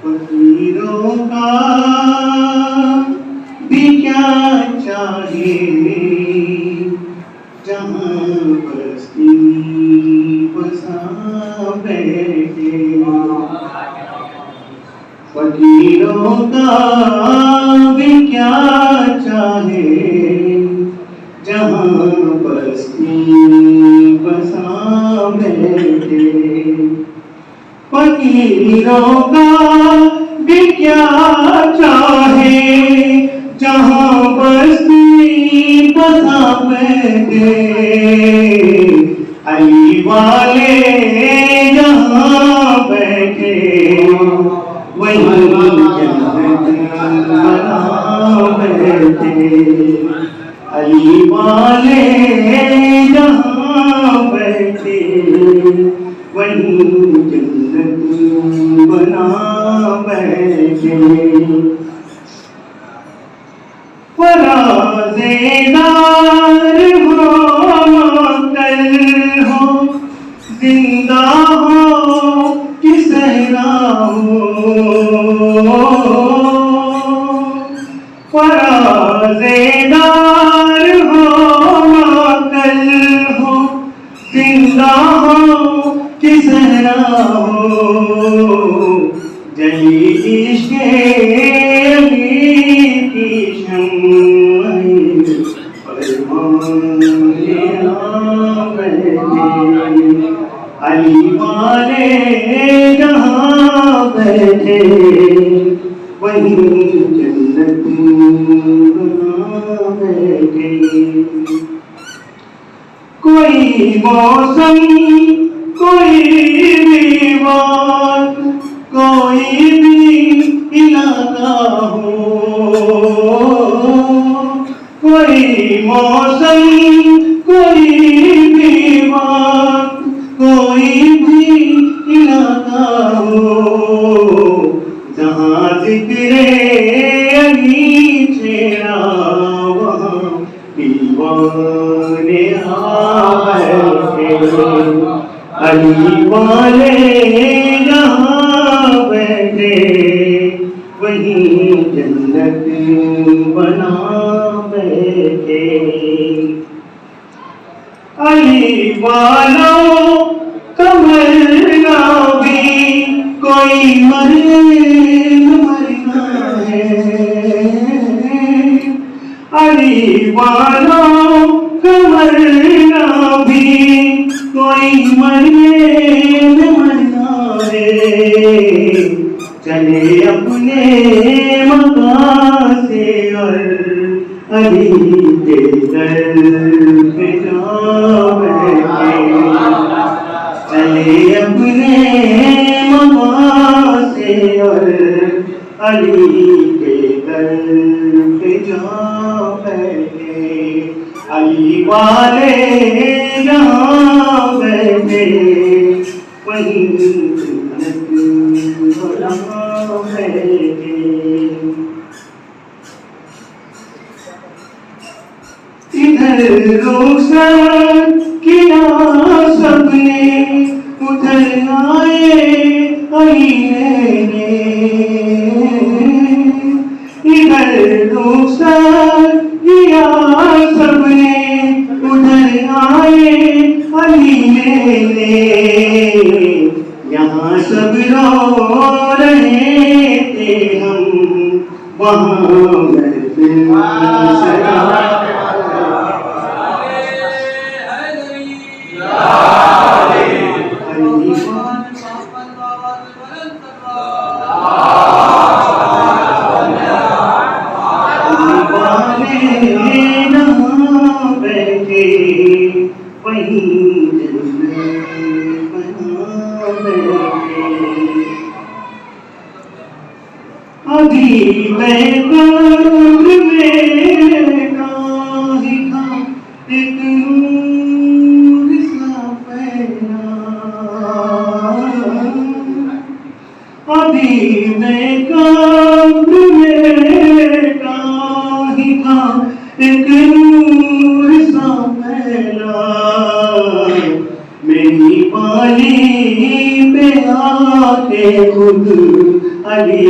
फकीरों का भी क्या चाहिए, जहाँ बस्ती बसा बैठे। फकीरों का भी क्या चाहे, जहाँ बस्ती बसा बैठे। फकीरों का भी क्या चाहे, जहाँ बस्ती बसा बैठे। अली वाले जहाँ बैठे, वहीं जन्नत बना बैठे। अली वाले जहाँ बैठे, वहीं जन्नत बना बैठे। फराज़ेदार हो कल हो, जिंदा हो कि सहरा हो। फराज़ेदार हो कल हो, जिंदा हो कि सहरा हो। जली इश्क़े अली की शम्अ फरमाने आ बैठे। अली वाले जहाँ बैठे, वहीं जन्नत बना बैठे। कोई मौसम, कोई भी बात, कोई भी इलाका हो। कोई मौसम, कोई भी बात, कोई भी इलाका हो। जहाँ ज़िक्रे अली छेड़ा, वहाँ दीवाने आ बैठे। अली वाले जहाँ बैठे, वहीं जन्नत बना बैठे। अली वालों कमरना भी कोई मरना है। अली वालों कमरना भी कोई मरना है। चले अपने मकान से और अली के दर पे जा बैठे। चले अपने मकान से और अली के दर पे जा बैठे। अली वाले जहाँ बैठे, वहीं जन्नत बना बैठे। इधर रोशन किया सबने, उधर आए आईने। इधर रोशन किया सबने, उधर आए अलीने। यहाँ सब रो रहे थे हम, वहाँ महफिल सजा। अभी मैं कब्र में काहे था एक नूर सा पैना। अभी मैं कब्र में काही था एक नूर सा फैला, मेरी बाली पे आके खुद अली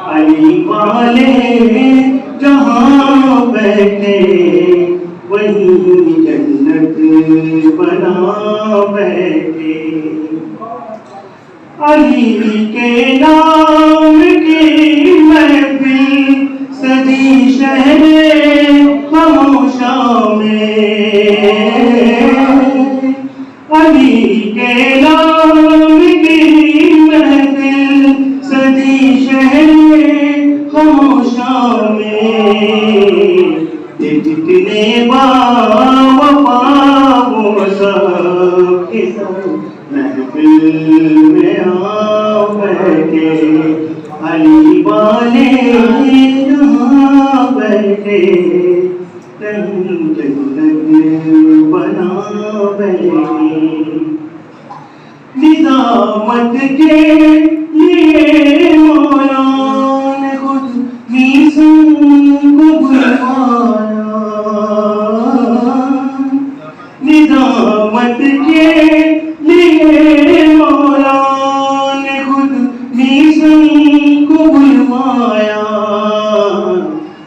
अली वाले जहाँ बैठे वहीं जन्नत बना बैठे। अली के नाम की महफिल सजी शहरे खामोशा में, अली के नाम की महफिल सजी शहरे खामोशा में। जितने बावफा वो सब के सब महफिल में आ बैठे, अली वाले जहाँ बैठे जन्नत बना बैठे। निजामत के लिए मौला ने खुद मीसम को बुलवाया, निजामत के लिए मौला ने खुद मीसम को बुलवाया।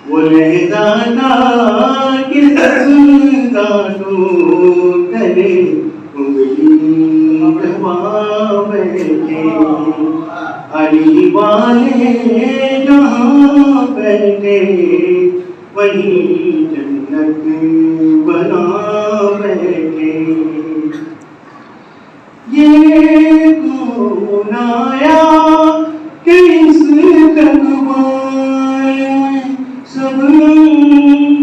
वो लहज़ादा के सजदानो करे उंगली दबा बैठे, अली वाले जहाँ बैठे वहीं जन्नत बना बैठे। ये कौन आया कि इस तकवार में सब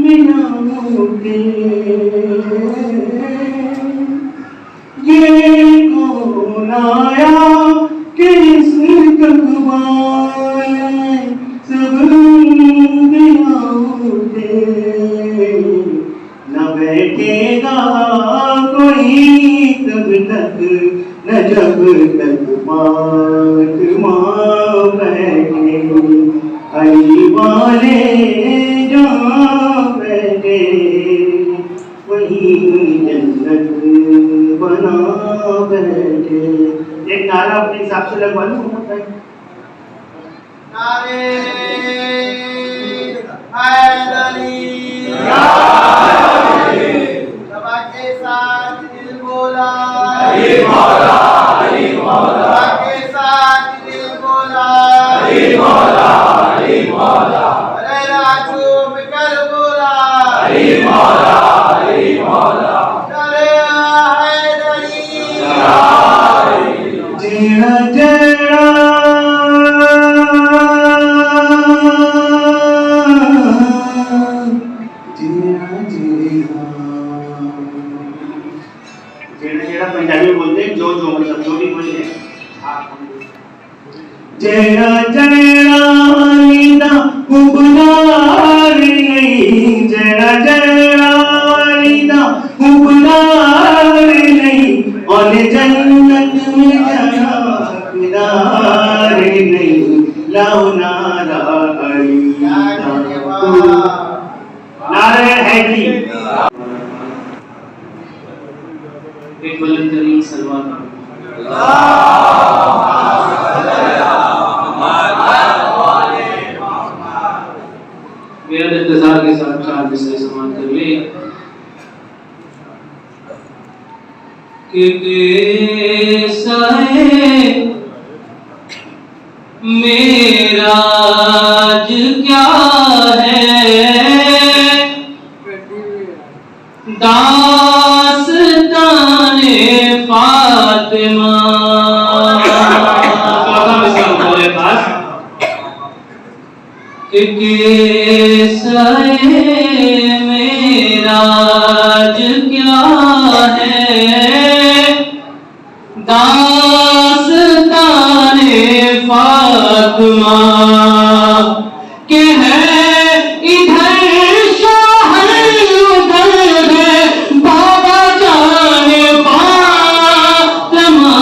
बिना होते, ये कौन आया कि इस तकवार में सब बिना होते। न बैठेगा कोई तब तक न जब तक फातिमा बैठे, अली वाले जहाँ बैठे वहीं जन्नत बना बैठे। एक नारा अपने हिसाब से लगवा लो। नारे हैदरी सभा के साथ दिल बोला, अली मौला, अली मौला, सभा के साथ दिल बोला, अली मौला, अली मौला, अरे राजू बिकर बोला, अली मौला, अली मौला, नारे हैदरी जेड़ा जेड़ा पंजाबी बोलते हैं जो जो मतलब जो भी बोले जेड़ा जेड़ा नींदा उबलार नहीं, जेड़ा जेड़ा नींदा उबलार नहीं, और जन्नत में जानार नहीं। लाओ नारा अली नारे हैदरी। एक बुलंद तरीन सलवात मेरा इंतजार के साथ चार विषय समाप्त कर ले। कि मेरा आज क्या है दास्ताने फातिमा। चौथा विषय हमारे पास मेरा आज क्या है दास्ताने फातिमा के है इधर शोहर उधर है बाबा जाने फातिमा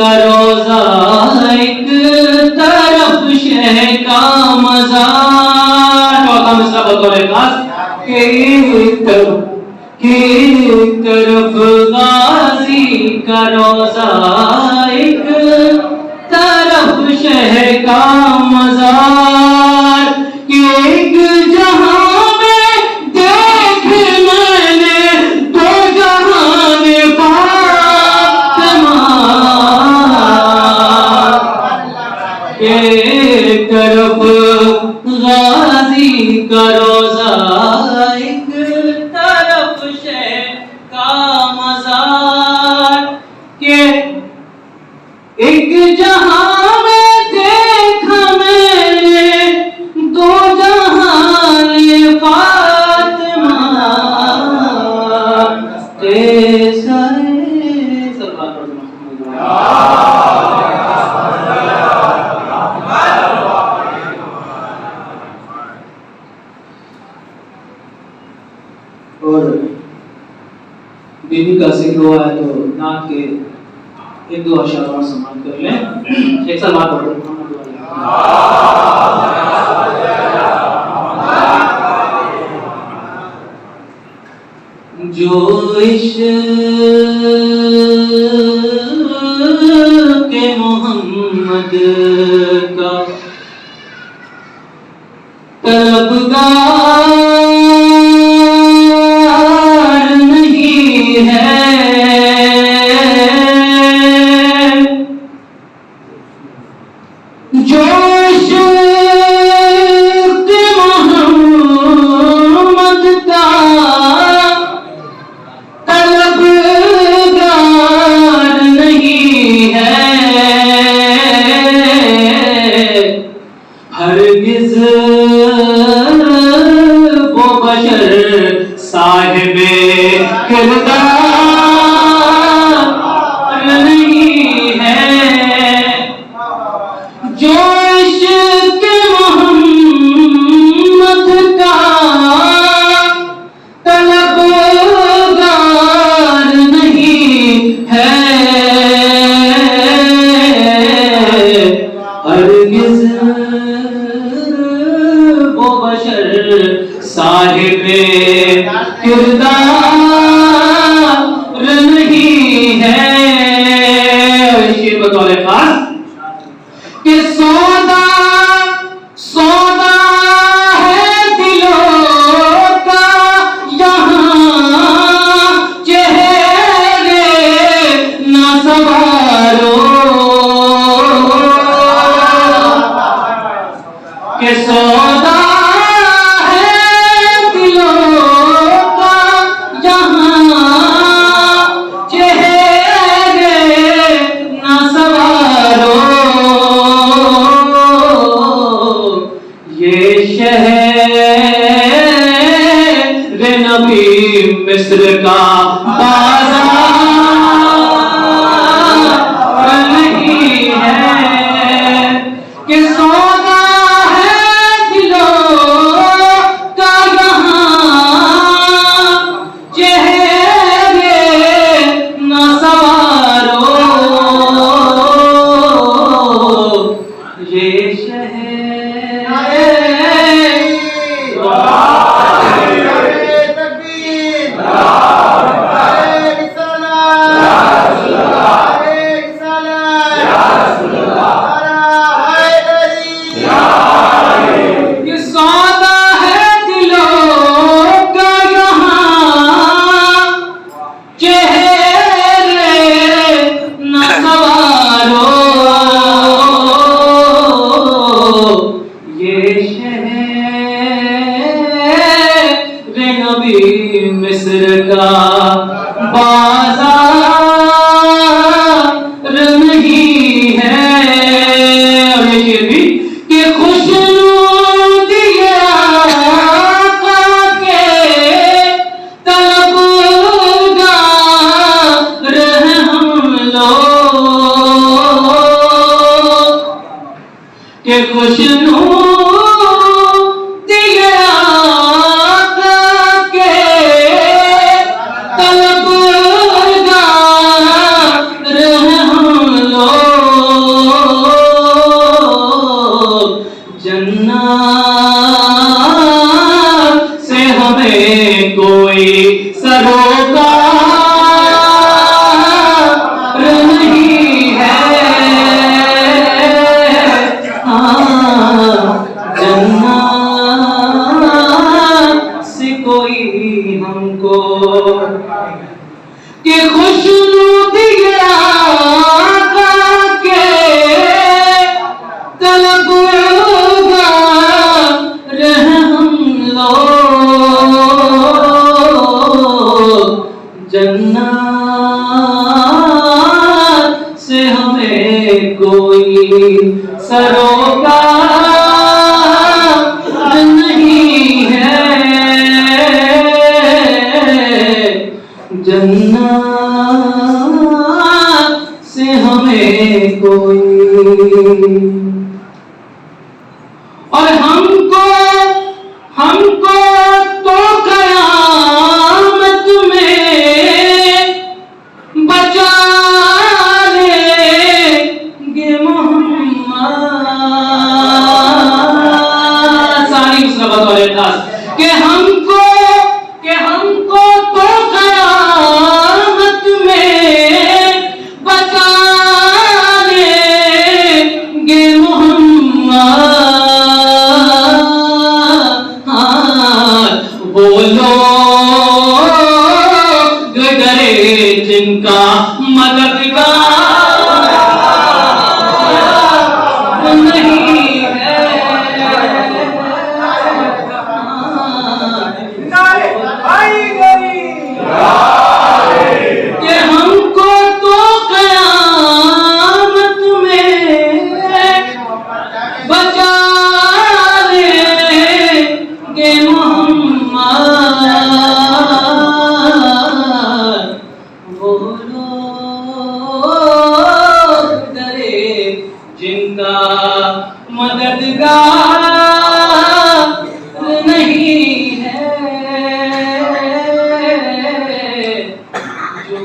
का रोजा एक तरफ शह का मज़ार। चौथा मिसरा बतौर खास के तरफ गाजी का रोजा एक तरफ शह का मज़ार। एक जहां में देख मैंने दो जहां में फातिमा। एक तरफ गाजी का रोजा एक तरफ शह का मज़ार। के एक जहां में देखा मैंने दो जहां में फातिमा। और बीबी का जिक्र हुआ है तो नात के एक दो अशआर और सम्मान कर लें। एक साल बाद पढ़ो जो इश्क़ मोहम्मद का तलबगार नहीं है, जो इश्क़ मोहम्मद का तलबगार नहीं है, हरगिज़ वो बशर साहिबे किरदार नहीं है, जो इश्क़ मोहम्मद का तलबगार नहीं है, हरगिज़ वो बशर साहिबे किरदार नहीं है। शेर बतौर खास कि सौदा सौदा है दिलों का यहाँ चेहरे न सवारो, कि सौदा है दिलों का यहाँ चेहरे न सवारो। ये शहर नबी मिस्र का बाज़ार नहीं है, कि सौदा है दिलों का यहाँ चेहरे न सवारो। ये मिस्र का बाज़ार नहीं है। और ये शेर भी कि खुशनुदी आका के तलबगार हैं हम लोग, कि खुशनुदी आका के तलबगार सरोकार नहीं है। जन्नत से कोई हमको कि खुशबू दिया के तलब रह हम लोग। जन्नत से हमें कोई सरोकार नहीं है। जन्नत से हमें कोई और हमको तो कयामत में बचा लेंगे मोहम्मद। सारी मुसलमान वाले दास कि हमको तो कयामत में बचा लेंगे मोहम्मद। वो लोग डरे जिनका मददगार नहीं है। कि हमको तो कयामत में बचा लेंगे मोहम्मद। वो लोग डरे जिनका मददगार नहीं है। जो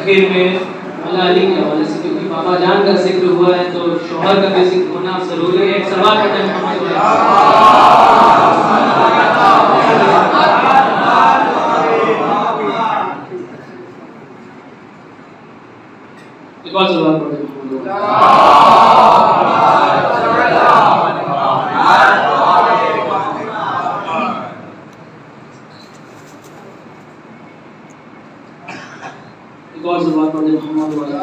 आखिर में मौला अली के हवाले से, क्योंकि बाबा जान का जिक्र हुआ है तो शौहर का भी जिक्र होना जरूरी है। एक सवाल करते हैं एक और सवाल पढ़ते हैं। एक और सवाल पढ़ते हैं मोहम्मद वाला।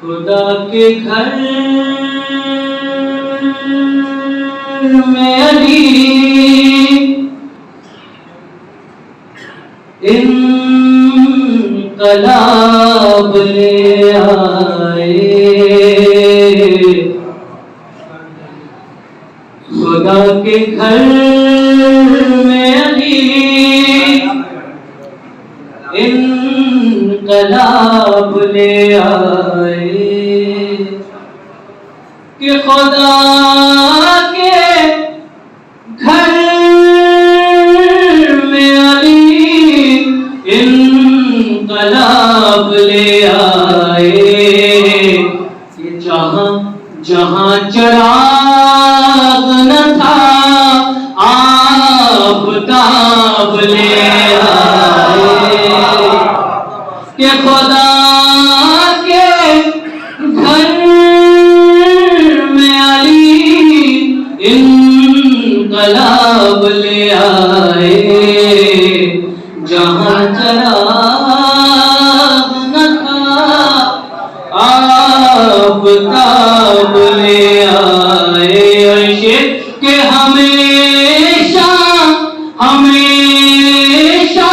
खुदा के घर में अली इनकलाब ले आए। खुदा के घर में अली इनकलाब ले आए कि खुदा के घर में अली इनकलाब ले आए कि जहां चिराग न था आफताब ले आए कि खुदा के घर में अली इनकलाब ले आए। जहां चिराग न था आफताब ले आए। अर्शे के हमेशा हमेशा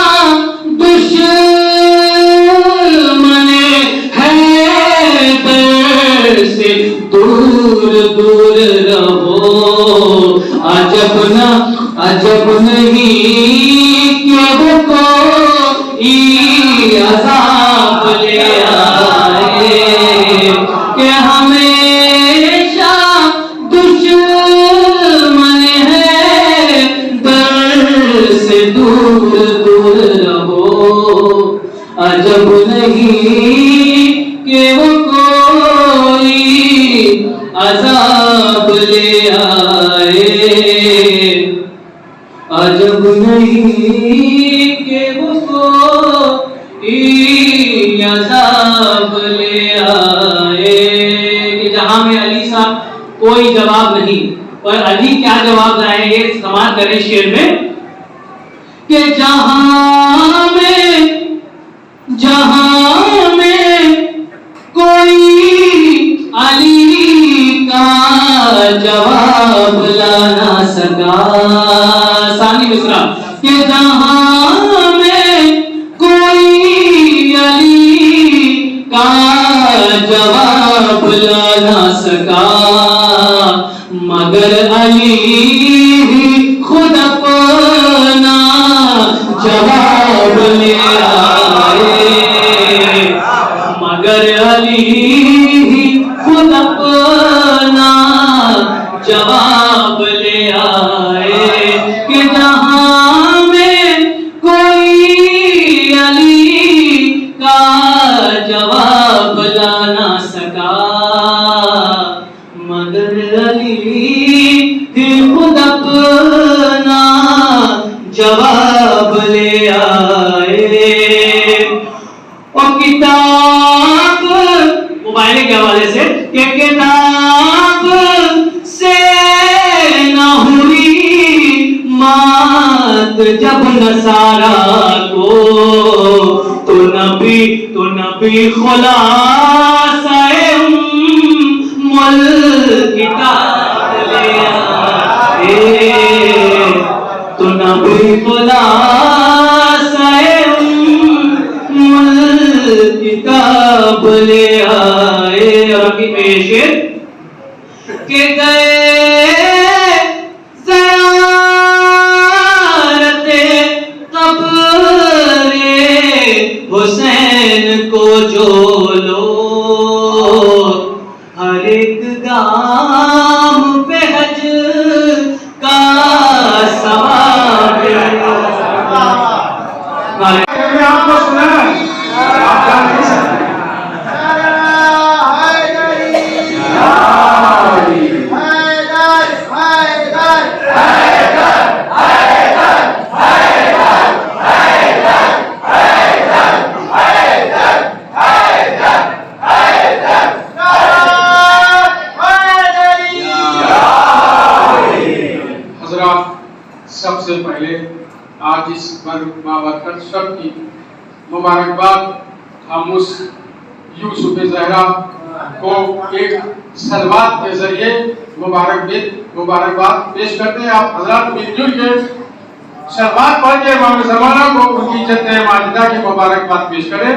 दुश्मन हैदर से दूर दूर रहो। अजब नहीं कि वो कोई अज़ाब ले आए कि हमेशा दुश्मन है दर से दूर अजब नहीं कि वो कोई अजाब ले आए, अजब नहीं कि वो कोई अजाब ले आए। कि जहां में अली साहब कोई जवाब नहीं, और अली क्या जवाब लाएंगे समाज करें शेर में कि जहां में कोई अली का जवाब ला ना सका। सानी मिसरा कि जहां में कोई अली का जवाब ला ना सका, मगर अली खुद अपना जवाब ले आए, मगर अली खुद अपना जवाब ले आए। कि जहां में कोई अली का जवाब ला ना सका, मगर अली खुद अपना जवाब ले आए। और किताब मोबाइल के हवाले से कि किताब से न हुई मात जब नसारा को, तो नबी खुलासाए उम्मुल किताब ले आए, तो नबी खुलासाए उम्मुल किताब ले आए। और की पेश के गए ज़ियारते क़ब्रे हुसैन को जो लोग हर एक गाम पे हज का सवाब। आपको सुना है, आप जान नहीं सकते। सबसे पहले आज इस बाबरकत शब की मुबारकबाद हम उस यूसुफ ज़हरा को एक सलवात के जरिए मुबारकबाद पेश करते हैं। आप हजरात मिलजुल के सलवात पढ़ के इमाम ज़माना को उनकी इज्जत माजिदा की मुबारकबाद पेश करें।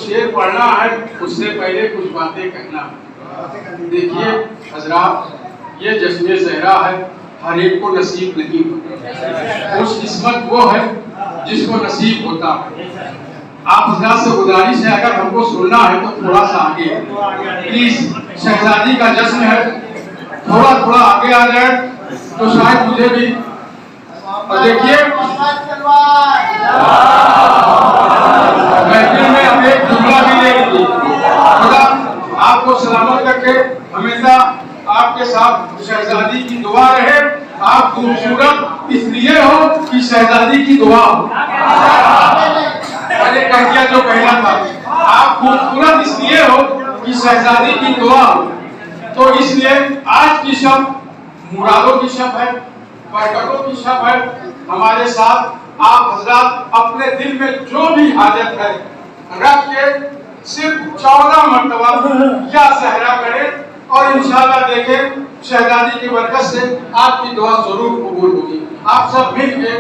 शेर पढ़ना है, उससे पहले कुछ बातें कहना है। देखिए हजरात, ये जश्न ज़हरा है, हर एक को नसीब नहीं होता। खुश किस्मत वो है जिसको नसीब होता है। आप हजरात से गुजारिश है, अगर हमको सुनना है तो थोड़ा सा आगे प्लीज। शहजादी का जश्न है, थोड़ा आगे आ जाए तो शायद मुझे भी। और देखिए महफिल में अब एक जुमला भी ले लीजिए। खुदा आपको सलामत करके हमेशा आपके साथ शहजादी की दुआ रहे। आप खूबसूरत इसलिए हो कि शहजादी की दुआ हो। मैंने कह दिया जो कहना था, आप खूबसूरत इसलिए हो कि शहजादी की दुआ हो। तो इसलिए आज की शब मुरादों की शब है, बरकतों की शब है। हमारे साथ आप हजरात अपने दिल में जो भी हाजत है रख के सिर्फ 14 मरतबा या ज़हरा करें, और इंशाअल्लाह देखें शहजादी की बरकत से आपकी दुआ जरूर कबूल होगी। आप सब मिल के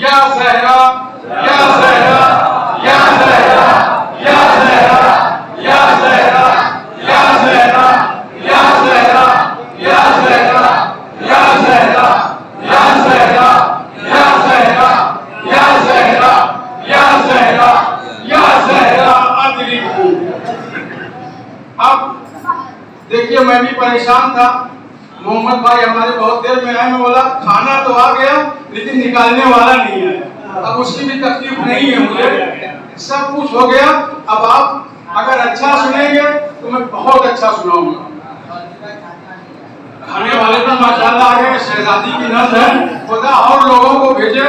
या ज़हरा या ज़हरा या ज़हरा या ज़हरा या ज़हरा या ज़हरा या ज़हरा या ज़हरा या ज़हरा या ज़हरा या ज़हरा या ज़हरा या ज़हरा या ज़हरा अदरिकू। अब देखिए मैं भी परेशान था, मोहम्मद भाई हमारे बहुत देर में आए, मैं बोला खाना तो आ गया लेकिन निकालने वाला नहीं आया। अब उसकी भी तकलीफ नहीं है मुझे, सब कुछ हो गया। अब आप अगर अच्छा सुनेंगे तो मैं बहुत अच्छा सुनाऊंगा। खाने वाले तो माशाल्लाह आ गए, शहजादी की नस्ल है, खुदा और लोगों को भेजे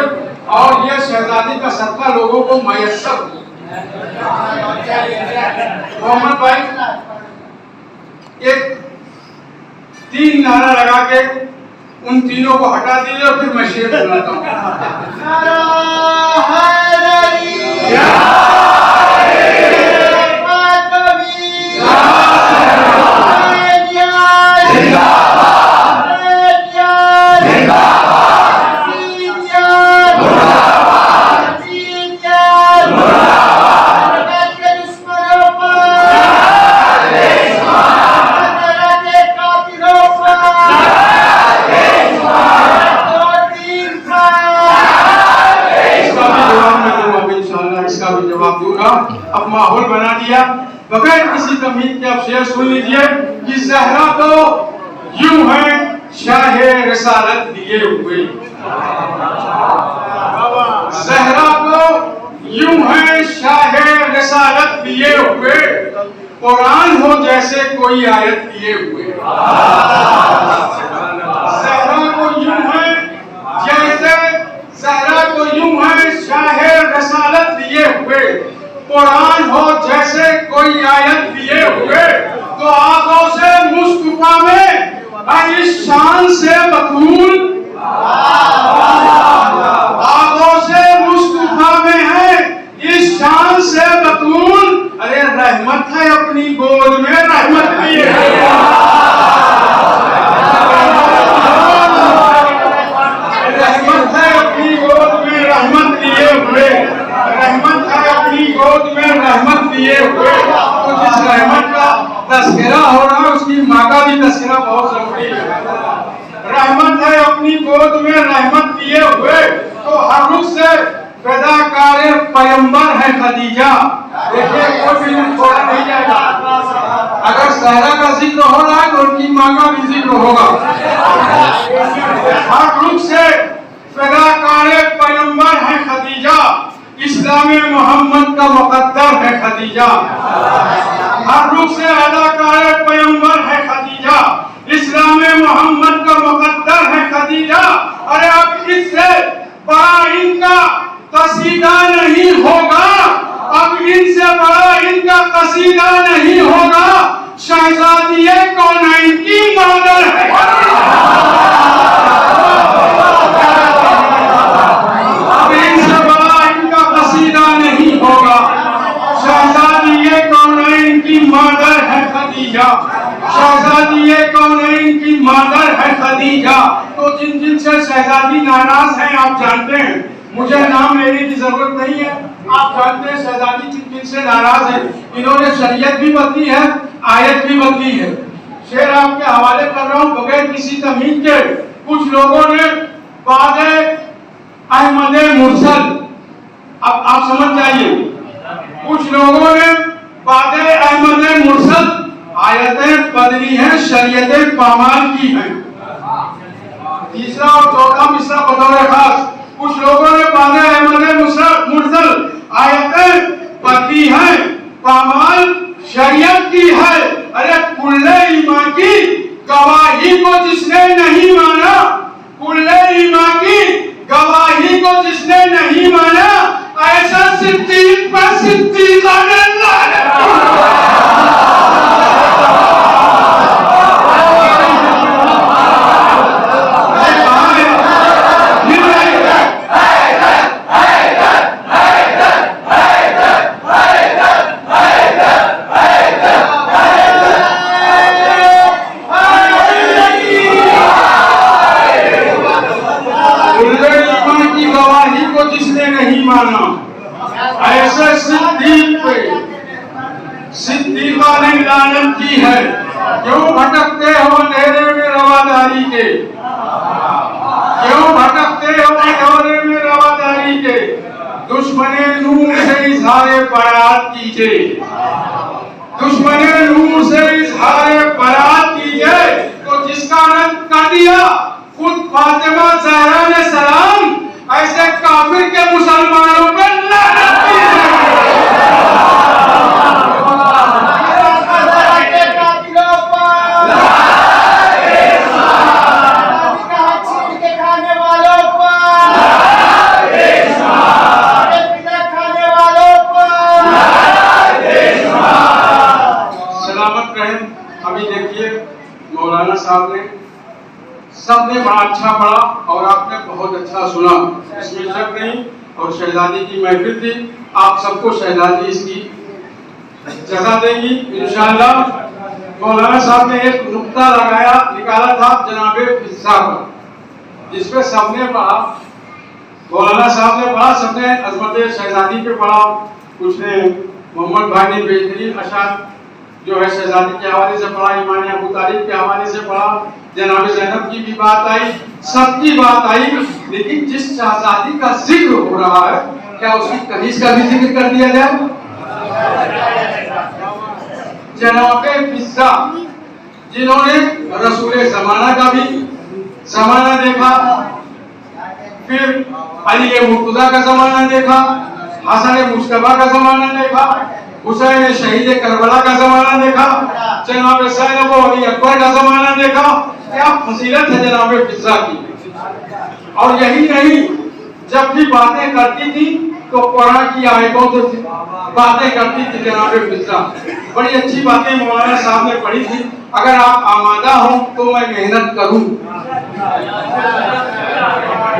और ये शहजादी का सदका लोगों को मयस्सर हो। मोहम्मद भाई एक 3 नारा लगा के उन तीनों को हटा दीजिए और फिर मैं शेर सुनाता हूँ। अब माहौल बना दिया बगैर किसी तमीज के। अब शेर सुन लीजिए कि ज़हरा तो यूं है शाहे रिसालत लिए हुए, ज़हरा तो यूं है शाहे रिसालत लिए हुए, कुरान हो जैसे कोई आयत लिए हुए। ज़हरा को यूं है जैसे, ज़हरा को यूं है शाहे रिसालत लिए हुए, कुरान हो जैसे कोई आयत लिए हुए, तो आंखों से मुस्तफा में इस शान से बतूल, आंखों से मुस्तफा में है इस शान से बतूल। अरे रहमत है अपनी गोद में रहमत लिए, रहमत है अपनी गोद में रहमत लिए हुए, रहमत है अपनी गोद में रहमत लिए हुए। तो जिस रहमत का तस्करा हो रहा है उसकी माँ का भी तस्करा बहुत जरूरी है। रहमत है अपनी गोद में रहमत लिए हुए, तो हर रुख से पैदाकारे पैगंबर है खदीजा। देखिए कोई भी छोड़ा नहीं जाएगा। अगर सहरा का जिक्र हो रहा है तो उनकी माँ का भी जिक्र होगा। हर रुख से पैदाकारे पैगंबर है खदीजा, इस्लाम मोहम्मद का मुकद्दर है खदीजा। हर रुख से अदाकार पैगंबर है खदीजा, इस्लाम मोहम्मद का मुकद्दर है खदीजा। अरे अब इससे बड़ा इनका कसीदा नहीं होगा, अब इनसे बड़ा इनका कसीदा नहीं होगा। शहजादी कौनैन की मदर है, अब इनसे बड़ा इनका कसीदा नहीं होगा। शहजादी कौनैन की मदर है खदीजा, शहजादी कौनैन की मदर है खदीजा। तो जिन जिन से शहजादी नाराज हैं आप जानते हैं, मुझे नाम लेने की जरूरत नहीं है, आप जानते हैं शहजादी जिन जिन से नाराज है। इन्होंने शरीयत भी बदली है, आयत भी बदली है। शेर आपके हवाले कर रहा हूँ बगैर किसी तमीज के। कुछ लोगों ने बादे अहमद मुरसल, अब आप समझ जाइए, कुछ लोगों ने बादे अहमद मुरसल आयतें बदली हैं, शरीयतें पामाल की हैं। तीसरा और चौथा मिसरा बतौर खास कुछ लोगों ने बादे अहमद मुरसल आयतें बदली हैं, पामाल शरीयत की है। अरे कुल्ले ईमान की गवाही को जिसने नहीं माना, कुल्ले ईमान की गवाही को जिसने नहीं माना, ऐसा सिद्दीक पर सिद्दीका ने लानत की है। क्यों भटकते हो अंधेरे में रवादारी के, क्यों भटकते हो अंधेरे में रवादारी के, दुश्मने नूर से इजहारे बरात कीजिए, दुश्मने नूर से इजहारे बरात कीजिए। तो जिसका रंग फातिमा ज़हरा ने सलाम, ऐसे काफिर के मुसलमानों पर लानत की है। सलामत रहें। अभी देखिए मौलाना साहब ने सबने बड़ा अच्छा पढ़ा और आपने बहुत अच्छा सुना, इसमें शक नहीं। और शहजादी की महफिल थी, आप सबको शहजादी इसकी जगह देंगी इंशाअल्लाह। मौलाना साहब ने एक नुक्ता निकाला था जनाबे फिजा पर, जिसपे सबने पढ़ा, मौलाना साहब ने पढ़ा, सबने अजमत शहजादी पे पढ़ा, कुछ ने मोहम्मद भाई ने बेहतरीन अशार जो है शहजादी के हवाले से पढ़ा, इमाम अबू तालिब के हवाले से पढ़ा, जनाब ज़ैनब की भी बात आई, सबकी बात आई। लेकिन जिस शहजादी का जिक्र हो रहा है, क्या उसकी कनीज का भी जिक्र कर दिया जाए? जनाबे फिजा, जिन्होंने रसूल ज़माना का भी ज़माना देखा, फिर अली मुर्तज़ा का ज़माना देखा, हसन मुश्तबा का ज़माना देखा, हुसैन शहीद करबला का ज़माना देखा, जनाब ज़ैनब अली अकबर का ज़माना देखा। क्या फजीलत है जनाब फिजा की। और यही नहीं, जब भी बातें करती थी तो कुरान की आयतों से बातें करती थी जनाब फिजा। बड़ी अच्छी बातें मौलाना साहब ने पढ़ी थी। अगर आप आमादा हो तो मैं मेहनत करूं।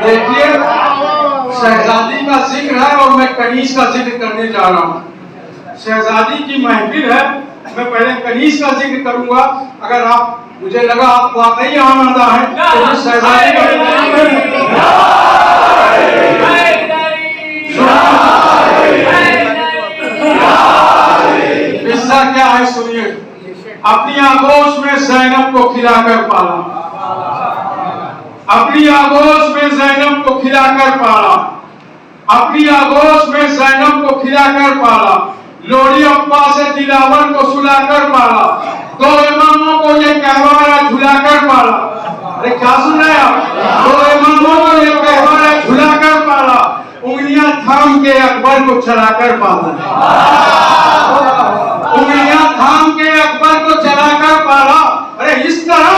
देखिए शहजादी का जिक्र है और मैं कनीज का जिक्र करने जा रहा हूँ। शहजादी की महफिल है, मैं पहले कनीज का जिक्र करूंगा। अगर आप मुझे लगा आप वाकई आमादा है तो शहजादी किस्सा क्या है सुनिए। अपनी आगोश में ज़ैनब को खिलाकर पाला, अपनी आगोश में ज़ैनब को खिलाकर पाला, अपनी आगोश में ज़ैनब को खिलाकर पाला, लोड़ी अब्बा से दिलावर को सुलाकर पाला, दो इमामों को ये कहवारा झुलाकर पाला। अरे क्या सुन रहे आप? दो इमामों को ये कहवारा झुलाकर पाला, उंगलियां थाम के अकबर को चलाकर पाला, उंगलियां थाम के अकबर को चलाकर पाला। अरे इस तरह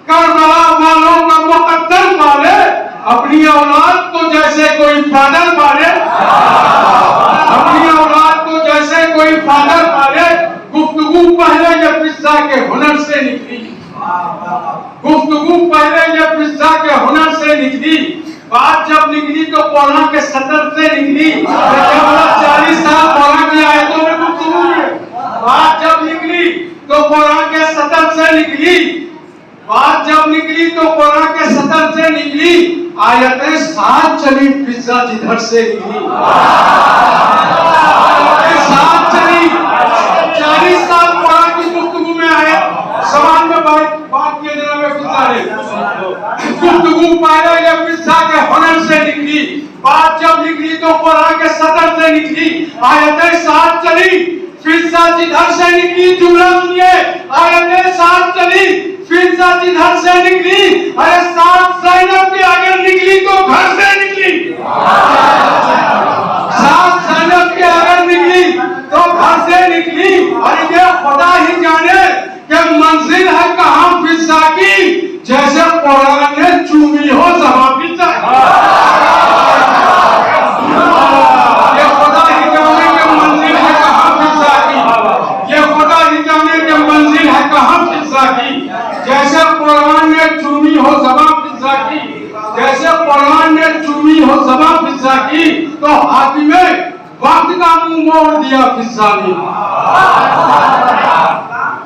करबला वालों का मुकद्दर पाले, अपनी औलाद को जैसे कोई फादर पाले, अपनी औलाद को जैसे कोई फादर पाले। गुफ्तगू पहले ये फिजा के हुनर से निकली, गुफ्तगू पहले ये फिजा के हुनर से निकली। बात जब निकली तो कुरान के सतर से निकली। 40 साल कुरान की आयतों में गुफ्तगू है। बात जब निकली तो कुरान के सतर से निकली, बात जब निकली तो कुरान के सतर से निकली। आयतें साथ चली, फिजा जिधर से निकली साथ चली। 40 साल कुरान की गुफ्तगू में आए, सवाल में बात किए जनाब फिजा ने। गुफ्तगू पहले ये फिजा के हुनर से निकली, बात जब निकली तो कुरान के सतर से निकली। आयतें साथ चली, फिजा जिधर से निकली। जुमला सुनिए, आयतें साथ चली, फिजा जिधर से निकली। अरे साथ ज़ैनब के अगर निकली तो घर से निकली, साथ ज़ैनब के अगर निकली तो घर से निकली। और ये खुदा ही जाने कि मंजिल है कहाँ फिजा की, जैसे कुरान ने चूमी हो ज़बां फिजा। ये खुदा ही जाने कि मंजिल है कहाँ फिजा की, ये खुदा ही जाने कि मंजिल है कहाँ फिजा की। जैसे कुरान ने चूमी हो ज़बां फिजा की, जैसे कुरान ने चूमी हो ज़बां फिजा की, तो हाकिमे वक्त का मुंह मोड़ दिया फिजा ने,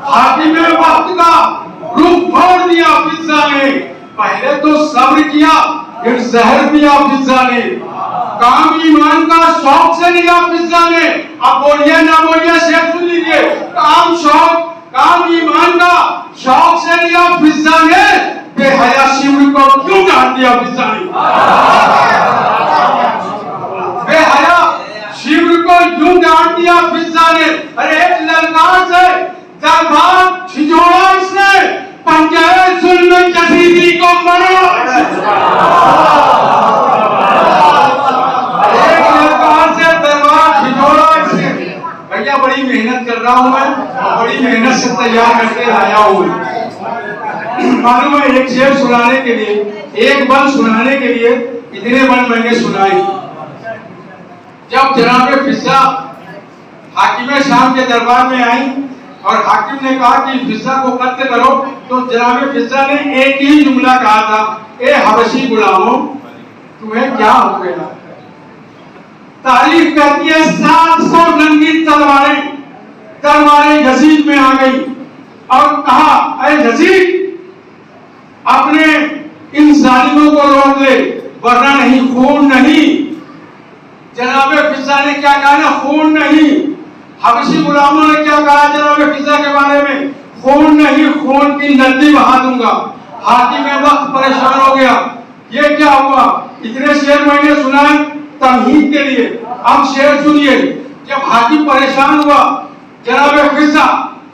हाकिमे वक्त का रुख मोड़ दिया फिजा ने। पहले तो सब्र किया, फिर जहर दिया फिजा ने। काम ईमान का शौक से लिया फिजा ने। अब बोलिए ना बोलिए, शेख सुन लीजिए। काम ईमान का शौक से लिया फिजा ने। बेहया शिवर को क्यों डांट दिया फिजा ने? बेहया शिवर को क्यों डांट दिया फिजा ने? अरे एक ललकार से दरबार छिजोड़ा इसने, पंजाब जुल्म कसीदी को मरो। मेहनत से तैयार करके लाया हूँ। मालूम है एक शेर सुनाने के लिए, एक बल सुनाने के लिए इतने बल मैंने सुनाए। जब जनाब फिजा हाकिम शाम के दरबार में आई और हाकिम ने कहा कि फिजा को कत्ल करो, तो जनाब फिजा ने एक ही जुमला कहा था, ए हबशी गुलामों तुम्हें क्या हो गया। तारीफ कहती है 700 नंगी तलवारें यजीद में आ गई और कहा, अरे यजीद अपने इन जालिमों को रोक ले वरना नहीं, खून नहीं। जनाब फिजा ने क्या कहा ना, खून नहीं। हबशी गुलामों ने क्या कहा जनाब फिजा के बारे में, खून नहीं, खून की नदी बहा दूंगा। हाकिम में वक्त परेशान हो गया, ये क्या हुआ। इतने शेर मैंने सुनाए तमहीद के लिए। अब शेर सुनिए। जब हाकिम परेशान हुआ, जनाब फिजा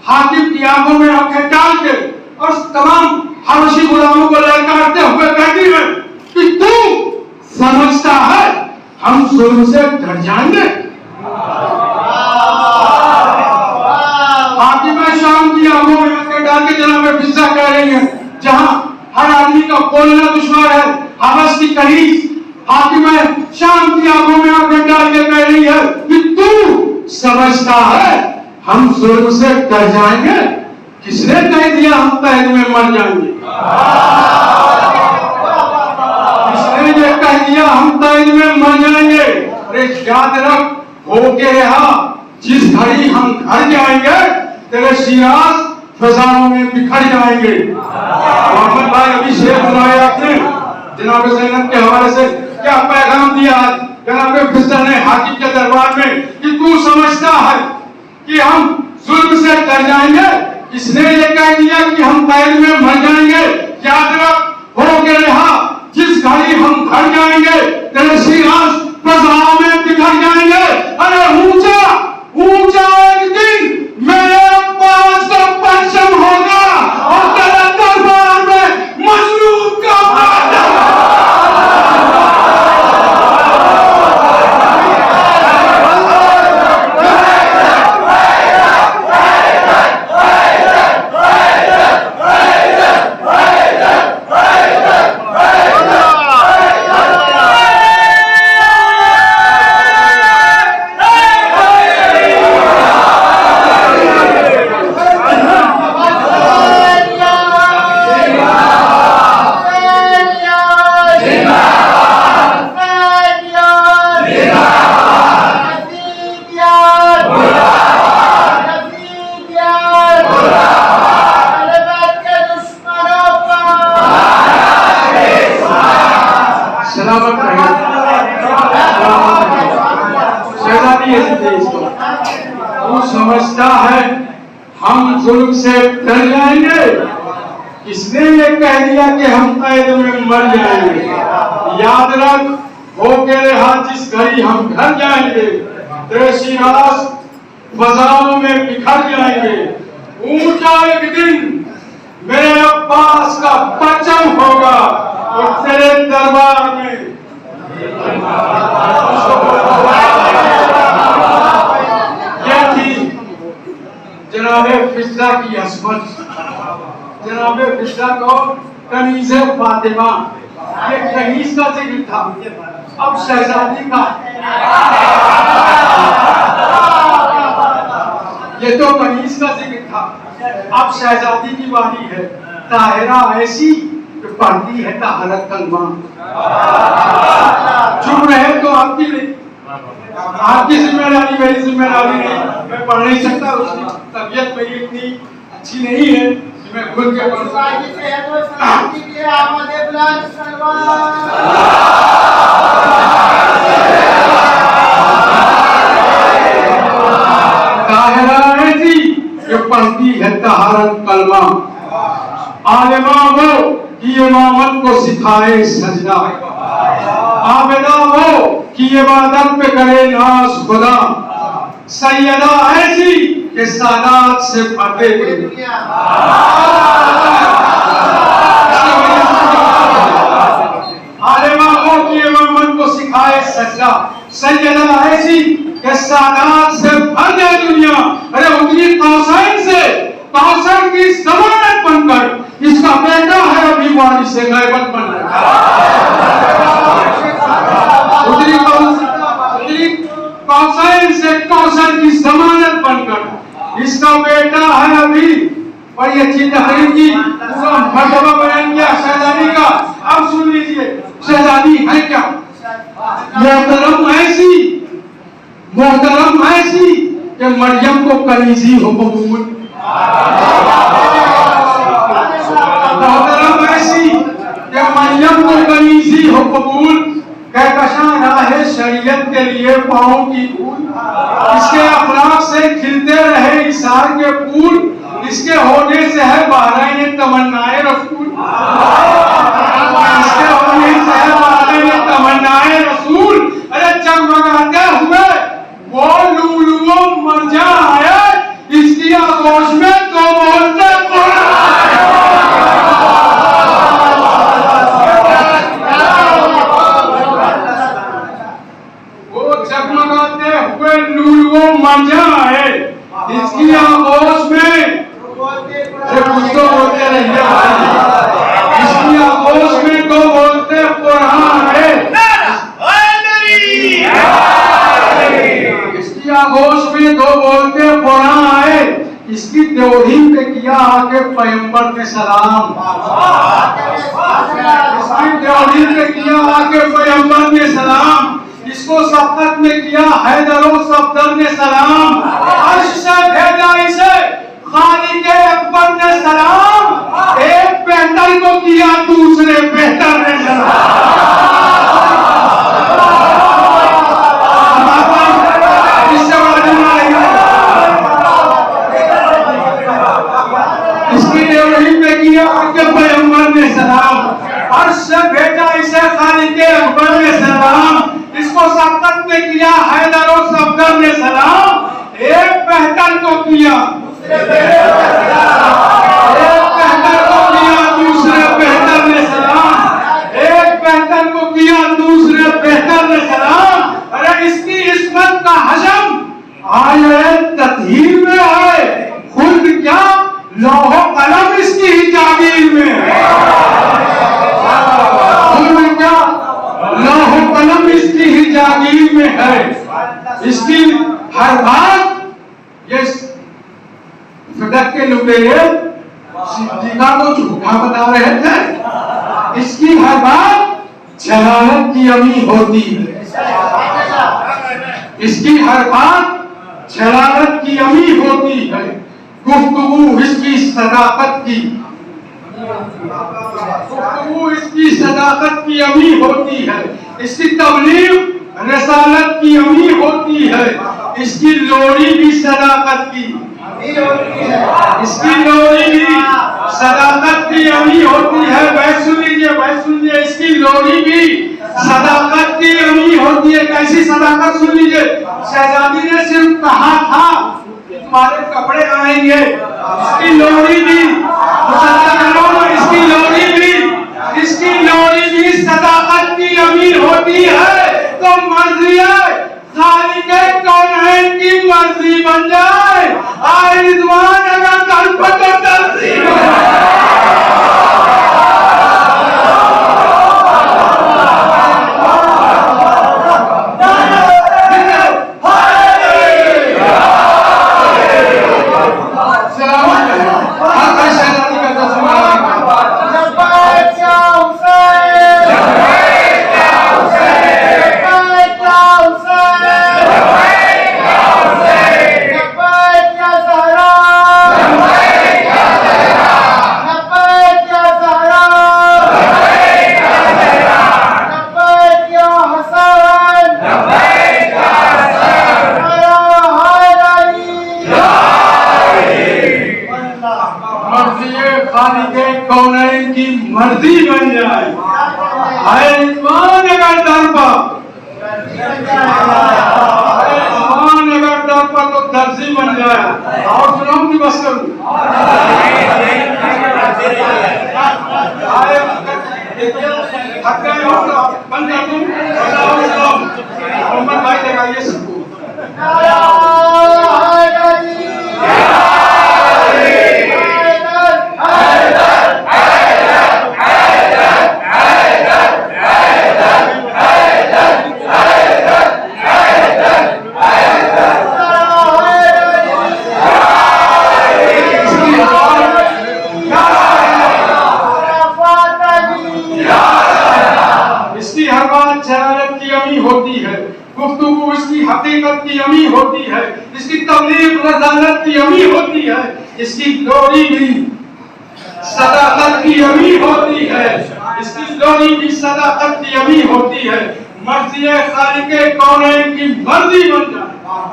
हाकिम की आंखों में आंखें डाल के और तमाम हबशी गुलामों को ललकारते हुए कहती है कि तू समझता है हम जुल्म से डर जाएंगे। हाकिम शाम की आंखों में आंखें डाल के जनाब फिजा कह रही है, जहां हर आदमी का बोलना दुश्वार है, हवस की करीज हाकिम शाम की आंखों में आंखें डाल के कह रही है कि तू समझता है हम जुल्म से डर जाएंगे। किसने कह दिया हम तहद में मर जाएंगे। किसने ये कह दिया हम तहद में मर जाएंगे। अरे याद रख, होके रहा जिस घड़ी हम घर जाएंगे तेरे शिराज फजाओं में बिखर जाएंगे। मोहम्मद भाई अभी शेर सुनाया आपने जनाब ज़ैनब के हवाले से, क्या पैगाम दिया जनाब फिजा ने हाकिम के दरबार में कि तू समझता है कि हम जुल्म से डर जाएंगे। किसने ये कह दिया कि हम कैद में मर जाएंगे। याद रख, हो के रहा जिस घड़ी हम घर जाएंगे तेरे शिराज फजाओं में बिखर जाएंगे। अरे ऊंचा ऊंचा एक दिन मेरे अब्बास का परचम होगा और तेरे दरबार में मजलूम का समझता है हम जुल्म से डर जाएंगे। किसने ये कह दिया कि हम कैद में मर जाएंगे। याद रख, हो के रहा जिस घड़ी हम घर जाएंगे तेरे शिराज फजाओं में बिखर जाएंगे। ऊंचा एक दिन मेरे अब्बास का परचम होगा और तेरे दरबार में जनाबे फिजा की असमत। जनाबे फिजा को कनीज़े फातिमा, ये कनीज़ का जिक्र था। अब शहजादी का, ये तो कनीज़ का जिक्र था, अब शहजादी की बारी है। ताहिरा ऐसी जो पढ़ती है तहरत कलमा। चुप रहे तो आपकी जिम्मेदारी, मेरी जिम्मेदारी नहीं। मैं पढ़ नहीं सकता, उसकी तबीयत मेरी इतनी अच्छी नहीं है कि मैं खुद के पढ़ जो पढ़ती है तहारत कलमा। आलिमा वो कि इमामत को सिखाए सजदा, आबिदा वो कि इबादत पे करे नाज खुदा, सैयदा ऐसी कि सादात से फटे। आलिमा वो कि इमामत को सिखाए सजदा, सैयदा ऐसी कि सादात से भर जाए दुनिया। अरे उतनी कौसैन से वाणी से गैबत बन रहा है। उतरी कौशल से कौशल की जमानत बनकर इसका बेटा है अभी और ये चिंताहरी की पूरा मर्तबा बयान किया शहजादी का। अब सुन लीजिए शहजादी है क्या? मोहतरम ऐसी कि मरियम को कनीजी हो कबूल, मोहतरम ऐसी कि मरियम को कनीजी हो कबूल, कहकशां राहे शरीयत के लिए पाँव की धूल, इसके अखलाक से खिलते रहे इशार के फूल, इसके होने से है बहरैन तमन्नाए रसूल, इसके होने से है बहरैन तमन्नाए रसूल। अरे जगमगाते हुए वो लूलुओ मर्जा आए, इसकी आगोश में तो बोलते मर्जा है, इसकी आगोश में कुछ तो बोलते रहिए, इसकी आगोश में तो बोलते कुरान है, इसकी आगोश में तो बोलते कुरान है, इसकी त्योरी पे किया आके पैगंबर ने सलाम, इसकी त्योरी पे किया आके पैगंबर ने सलाम, इसको सबकत में किया हैदरो सफदर ने सलाम, अर्श से भेजा इसे खालिके अकबर ने सलाम, एक बेहतर को किया दूसरे बेहतर ने सलाम। इसकी त्योरी पे किया आके पैगंबर ने सलाम, अर्श से भेजा इसे खालिके अकबर ने सलाम, इसको सबकत में किया हैदर और सफदर ने सलाम, एक बेहतर को किया एक बेहतर को किया दूसरे बेहतर ने सलाम, एक बेहतर को किया दूसरे बेहतर ने सलाम। अरे इसकी इस्मत का हजम आए तत्हीर में है, खुद क्या लौह कलम इसकी ही जागीर में है, खुद क्या लौह कलम इसकी ही जागीर में है, इसकी हर बात ये फटक के लुटेरे सिद्दीका को झूठा बता रहे थे, इसकी हर बात जलालत की अमी होती है, इसकी हर बात जलालत की अमी होती है, गुफ्तगू इसकी सदाकत की, गुफ्तगू इसकी सदाकत की अमी होती है, इसकी तबलीग रसालत की अमी होती है, इसकी लोरी भी सदाकत की, इसकी लोरी भी सदाकत की अमी होती है। वह सुन लीजिए इसकी लोरी भी सदाकत की अमी होती है। कैसी सदाकत सुन लीजिए, शहजादी ने सिर्फ कहा था तुम्हारे कपड़े आएंगे, इसकी लोरी भी इसकी लोरी भी सदाकत की अमी होती है। तो मर्जी है खालिके कौनैन की मर्जी बन जाए, आए रिजवान अगर तड़प तो तरसी मर्जी बन जाए, आए रिजवान अगर दर पर तो दर्जी बन जाए। और सुनाऊं कि बस करूं? बंद कर दूं? मोहम्मद भाई लगाइए सबको। होती है, गुफ्तगू इसकी हकीकत की अमी होती है, इसकी तबलीग रसालत की अमी होती है, इसकी लोरी भी सदाकत की अमी होती है, इसकी लोरी भी सदाकत की अमी होती है। मर्ज़ी खालिक़े कौनैन की मर्जी बन जाए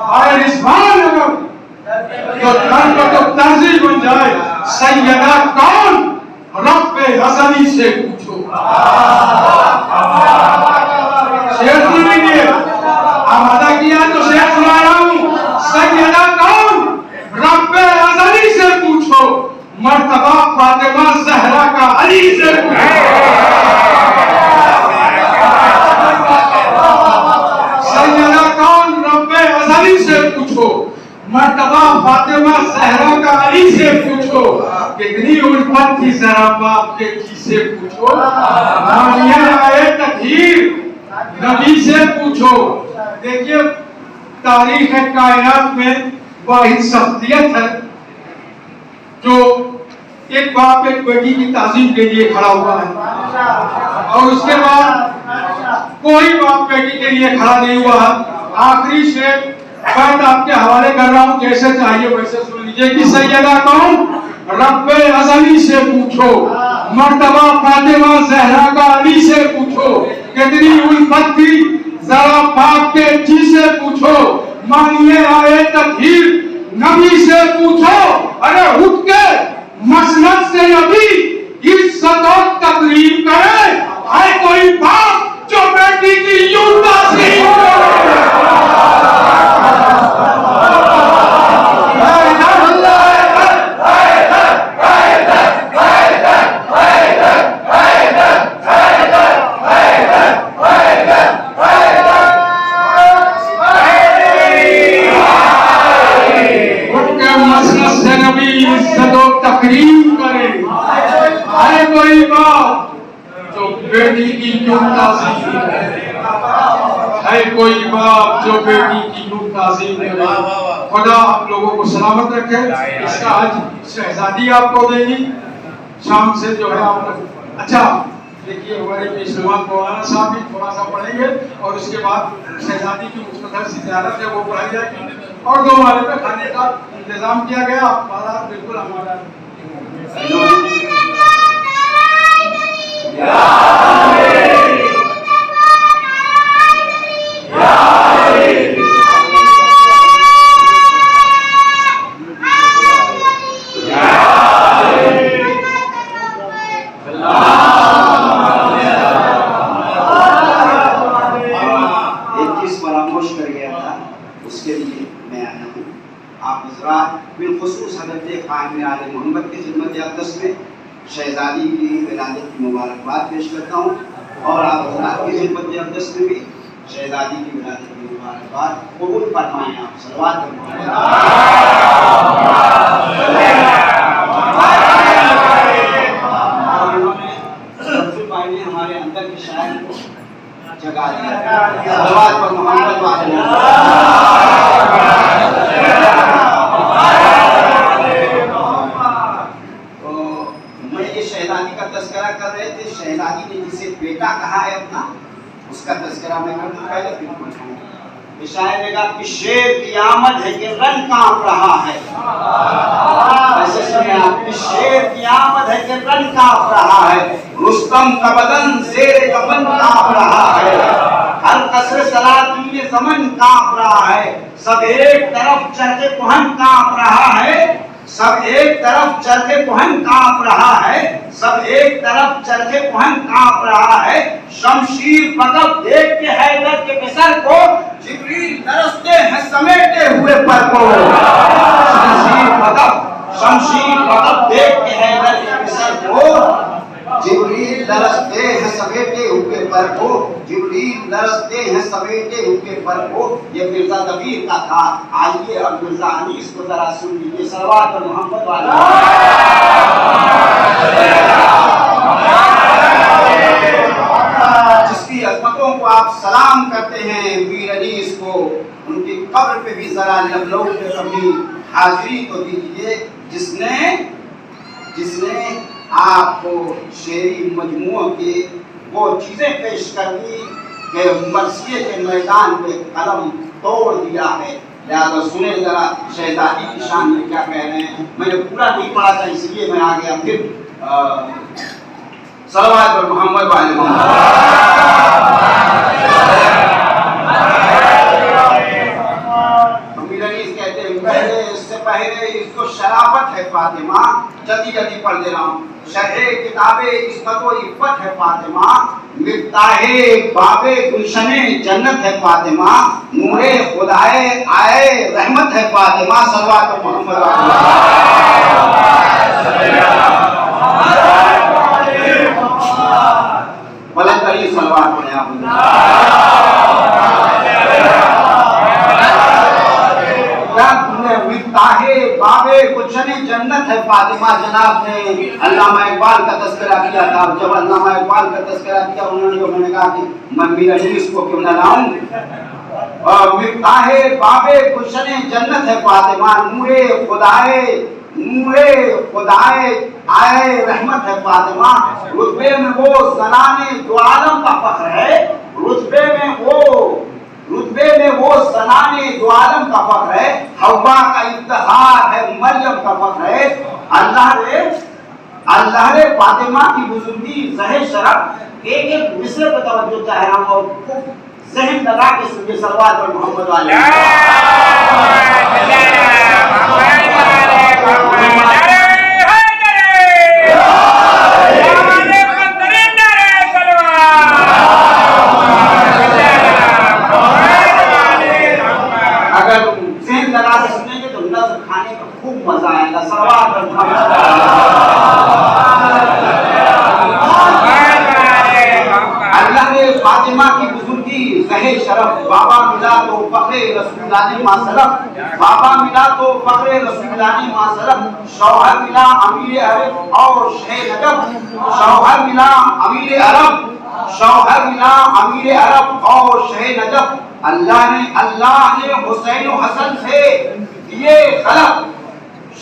और रिज़वान अगर तो तर्ज़ी बन जाए, सैयदा कौन रब्बे अज़ली से पूछो। शेर सुनेंगे, आप अदा किया तो शेर सुना रहा हूँ। सैयदा कौन रब्बे अज़ली से पूछो, मर्तबा फातिमा ज़हरा का अली से पूछो। सैयदा कौन रब्बे अज़ली से पूछो, मर्तबा फातिमा ज़हरा का अली से पूछो। कितनी उल्फत थी जरा बाप के जी से पूछो। मानिया आए तकहीर नबी से पूछो। देखिए तारीख कायनात में वाहिद शख्सियत है जो एक बाप एक बेटी की ताज़ीम के लिए खड़ा हुआ है और उसके बाद कोई बाप बेटी के लिए खड़ा नहीं हुआ। आखिरी शेर मैं आपके हवाले कर रहा हूँ, जैसे चाहिए वैसे सुन लीजिए कि सैयदा कौन रब्बे अज़ली से पूछो, मर्तबा फातिमा ज़हरा का अली से पूछो। कितनी उल्फत थी जरा बाप के जी से पूछो। मानिए आए तकहीर नबी से पूछो। अरे उठ के मसनद से नबी इज्जत और तकरीम करे। है कोई बाप जो बेटी की यूं ताज़ीम करे। बेटी की यूं ताज़ीम है, कोई बाप जो बेटी की यूं ताज़ीम करे। खुदा आप लोगों को सलामत रखे। इसका आज शहजादी आपको देगी शाम से जो है आप लोग। अच्छा देखिए हमारे पेशवान मौलाना साहब भी थोड़ा सा पढ़ेंगे और उसके बाद शहजादी की मुख्तसर सी ज़ियारत है वो पढ़ाई जाएगी और 2 वाले पे खाने का इंतजाम किया गया। आप बिल्कुल हमारा शहजादी की विलादत की मुबारकबाद पेश करता हूँ और आप हज़रात की खिदमत अक़दस में भी शहजादी की विलादत की मुबारकबाद कबूल फरमाएं। आप सलवात ने हमारे अंदर की शायर को जगा दिया। सलवात पर मोहम्मद शहजादी का तस्करा कर रहे थे। शहजादी ने जिसे बेटा कहा है अपना, उसका तस्करा मैं कर दूंगा। बिल्कुल शायर ने कहा कि शेर की आमद है कि रन कांप रहा है। ऐसे सुने आप कि शेर की आमद है कि रन कांप रहा है। रुस्तम का बदन ज़ेरे कफन कांप रहा है। हर कसर सलाती में ज़मन कांप रहा है। सब एक तरफ चरखे कुहन कांप रहा है। सब एक तरफ चरखे कुहन कांप रहा है। सब एक तरफ चरखे कुहन कांप रहा है। शमशीर पकड़ देख के हैदर के बिसर को जिब्रील तरसते हैं समेटे हुए पर को। शमशीर पकड़ देख के हैदर के बिसर को जिब्रील तरसते हैं समेटे हुए पर को। जिब्रील तरसते हैं समेटे हुए पर को। ये मिर्जा कबीर का था। आइए अब मिर्जा अनीस को जरा सुन लीजिए। सलवात और मोहम्मद वाला जिसकी अज़मतों को आप सलाम करते हैं वीर अनीस को, उनकी कब्र पे भी जरा लबलौ पे कभी हाजिरी तो दीजिए। जिसने आपको शेरी मजमूओं की वो चीजें पेश कर दी कि मरसिए के मैदान पे कलम तोड़ दिया है। लिहाजा सुने जरा शहजादी की शान में क्या कह रहे हैं। मैंने पूरा नहीं पढ़ा था इसलिए मैं आ गया। फिर सलवात पर मोहम्मद वाले कहते हैं पहले इससे पहले इसको शराफत है फातिमा, जल्दी जल्दी पढ़ दे रहा हूँ। शरहे किताबे इस्मत व इफ़्फ़त है फातिमा, मिफ्ताहे बाबे गुलशने जन्नत है फातिमा, नूरे खुदाए आए रहमत है फातिमा। सल्लल्लाहु अलैहि मोहम्मद बुलंद करिए सल्लल्लाहु मिफ्ताहे बाबे गुलशने जन्नत है फातिमा। जनाब ने अल्लामा इकबाल का तज़किरा किया था। जब अल्लामा इकबाल का तज़किरा किया उन्होंने कहा कि मैं मीर अनीस को क्यों न लाऊं। और मिफ्ताहे बाबे गुलशने जन्नत है फातिमा, नूरे खुदाए आए रहमत है फातिमा। रुतबे में वो ज़नाने दो आलम का फख्र है, रुतबे में वो ज़नाने दो आलम का फख्र है। हव्वा का इफ्तिखार है, मरियम का फख्र है। अल्लाह ने फातिमा की बुजुर्गी ज़हे शरफ एक मिसरे पर तवज्जो चाह रहा हूं और खूब ज़हन लगा के सुनिए। सल्लल्लाहु अलैहि मोहम्मद वाले अगर ज़हन लगा के सुनेंगे तो नज़्र खाने का खूब मजा आएगा। सल्लल्लाहु अलैहि मोहम्मद अल्लाह ने फातिमा की बुजुर्गी ज़हे शरफ बाबा मिला तो फख्रे रसूलुल्लाह ने मासरफ, बाबा मिला तो फख्रे रसूलुल्लाह ने मासरफ। शौहर मिला अमीर अरब और शह नजब, शौहर मिला अमीर अरब और शह नजब। अल्लाह ने हुसैन हसन से दिए खलक।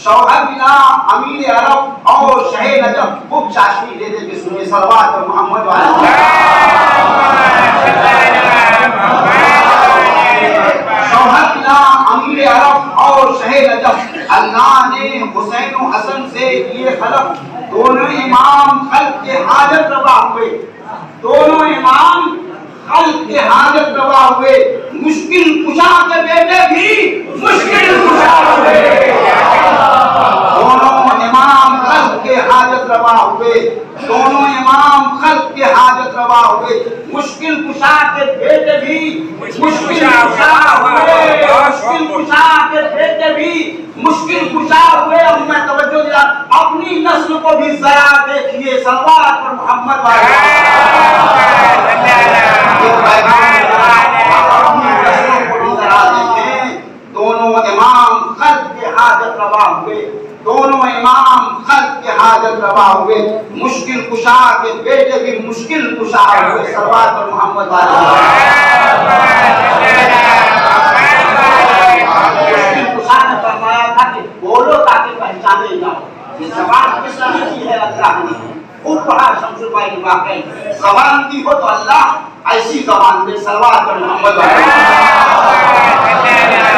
शौहर मिला अमीर अरब और शह नजब। खूब चाशनी दे दे के सुनिए। सल्लल्लाहु अलैहि मोहम्मद वाले शौहर मिला अमीर अरब और शह नजब। अल्लाह ने हुसैन हसन से दिए खलक। दोनों इमाम खल्क के हाजत रवा हुए, दोनों इमाम खल्क के हाजत रवा हुए। मुश्किल कुशा के बेटे भी मुश्किल कुशा हुए। दोनों इमाम खल्क के हाजत रवा हुए, दोनों इमाम खल्क के हाजत रवा हुए। मुश्किल कुशा के बेटे भी मुश्किल कुशा हुए, मुश्किल कुशा के बेटे भी मुश्किल कुशा हुए। अब मैं तवज्जो दिला, अपनी नस्ल को भी जरा देखिए। सल्लल्लाहु अलैहि मोहम्मद दोनों इमाम खल्क के हाजत रवा हुए, दोनों इमाम खल्क के हाजत रवा हुए। मुश्किल कुशा के बेटे भी मुश्किल कुशा हुए। सल्लल्लाहु अलैहि मोहम्मद मुश्किल कुशा ने फरमाया था कि बोलो ताकि पहचाने जाओ। ये जबान किस तरह की है अल्लाह ने खूब पढ़ा। शमसुल भाई ने वाकई जबान दी हो तो अल्लाह ऐसी जबान दे। सल्लल्लाहु अलैहि मोहम्मद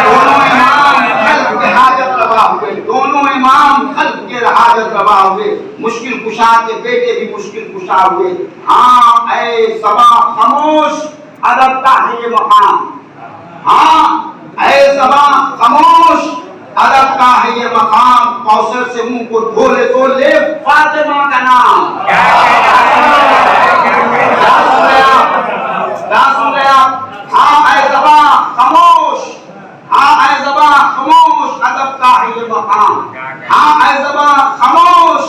दोनों इमाम खल्क के हाजत रवा हुए, दोनों इमाम खल्क के हाजत रवा हुए। मुश्किल कुशा के बेटे भी मुश्किल कुशा हुए। हाँ ऐ सबा खामोश, अदब का है ये मकाम। हाँ ऐ सबा खामोश, अदब का है ये मकाम। कौसर से मुंह को धो ले तो ले फातिमा का नाम। सुन रहे आप? हाँ ऐ सबा खामोश, हाँ ऐ ज़बा खामोश, अदब का है ये मकाम। हाँ ऐ ज़बा खामोश,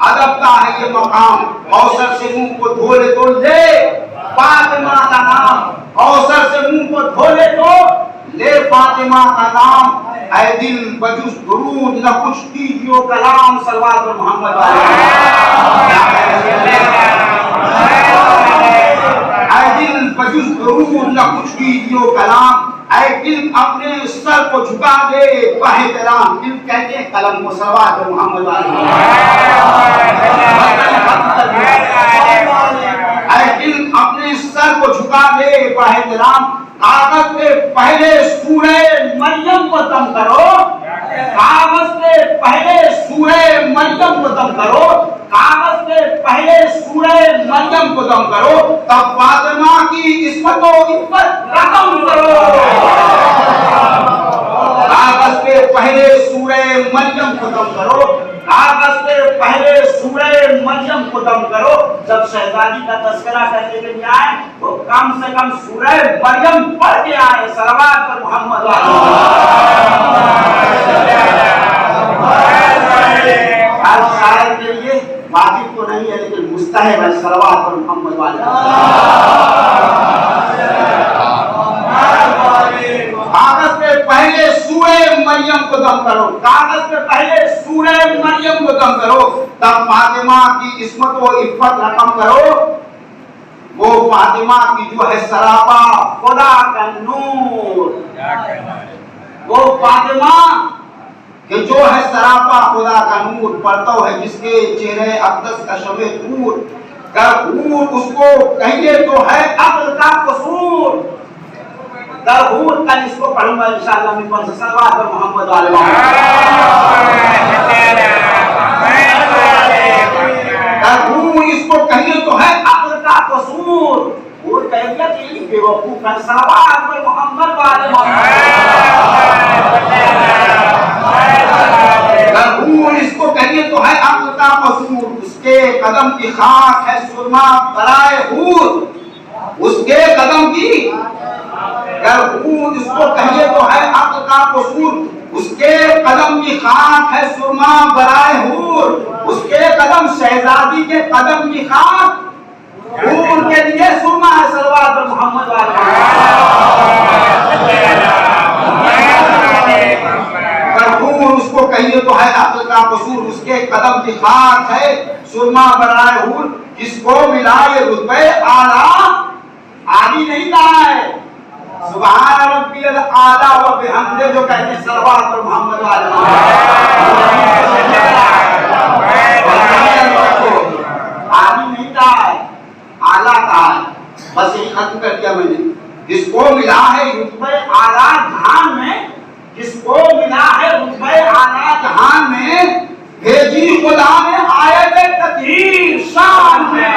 अदब का है ये मकाम। कौसर से मुंह को धो ले तो ले फातिमा का नाम। कौसर से मुंह को धो ले तो ले फातिमा का नाम। ऐ दिल बजुस दुरूद न कुछ कीजियो कलाम। सल्लल्लाहु अलैहि मोहम्मद ऐ दिल बजुस दुरूद न कुछ कीजियो कलाम। ऐ दिल अपने सर को झुका दे बहतराम। दिल कहते हैं कलम को। सल्लल्लाहु अलैहि मोहम्मद ऐ दिल अपने सर को झुका दे किराम, कागज पे पहले सूरे मरियम को दम करो, कागज पे पहले सूरे मरियम को दम करो, कागज पे पहले सूरे मरियम को दम करो, तब फातिमा की इस्मत व इफ़्फ़त रकम करो। कागज पे पहले सूरे मरियम को दम करो, कागज पे पहले सूरे मरियम को दम करो। जब शहजादी का तस्करा करने के लिए आए तो कम से कम सूरे मरियम पढ़ के आए। सलवात पर मोहम्मद हर शायर के लिए वाजिब तो नहीं है लेकिन मुस्तहब है। सलवात पर मोहम्मद कागज पे पहले सूरे मरियम को दम करो, कागज पे पहले सूरे मरियम को दम करो, तब फातिमा की इस्मत व इफ़्फ़त रकम करो। वो फातिमा की जो है सरापा खुदा का नूर, वो फातिमा कि जो है सरापा खुदा का नूर, परतव है जिसके चेहरे अक़दस का शमे नूर, गहूर उसको कहिए तो है अक्ल का कसूर। गहूर कल इसको पढ़ूंगा इंशाअल्लाह। मैं कौन सा सलवात पर मोहम्मद वाले गहूर इसको कहिए तो है अक्ल का कसूर, और कहिए कि बेवकूफ है। सलवात पर मोहम्मद वाले गहूर इसको कहिए तो है अक्ल का कसूर, उसके कदम की खाक है सुरमा बराए हूर, उसके कदम की गहूर इसको कहिए तो है अक्ल का कसूर, उसके कदम की खाक है सुरमा बराए हूर, उसके कदम शहजादी के कदम की खाक हूर के लिए सुरमा है। सलवात पर मोहम्मद गहूर उसको कहिए तो है अक्ल का कसूर, उसके कदम की खाक है सुरमा बराए हूर, जिसको मिला ये रुतबे आला आदि नहीं कहा है। सुभान रब्बियल आला व बिहम्दे जो कहते हैं सलवात पर मोहम्मद वाले आदि नहीं कहा है, आला कहा है। बस यही खत्म कर दिया मैंने। जिसको मिला है रुतबे आला जहान में, जिसको मिला है रुतबे आला जहान में, भेजी खुदा ने आयत तकरीर शान में।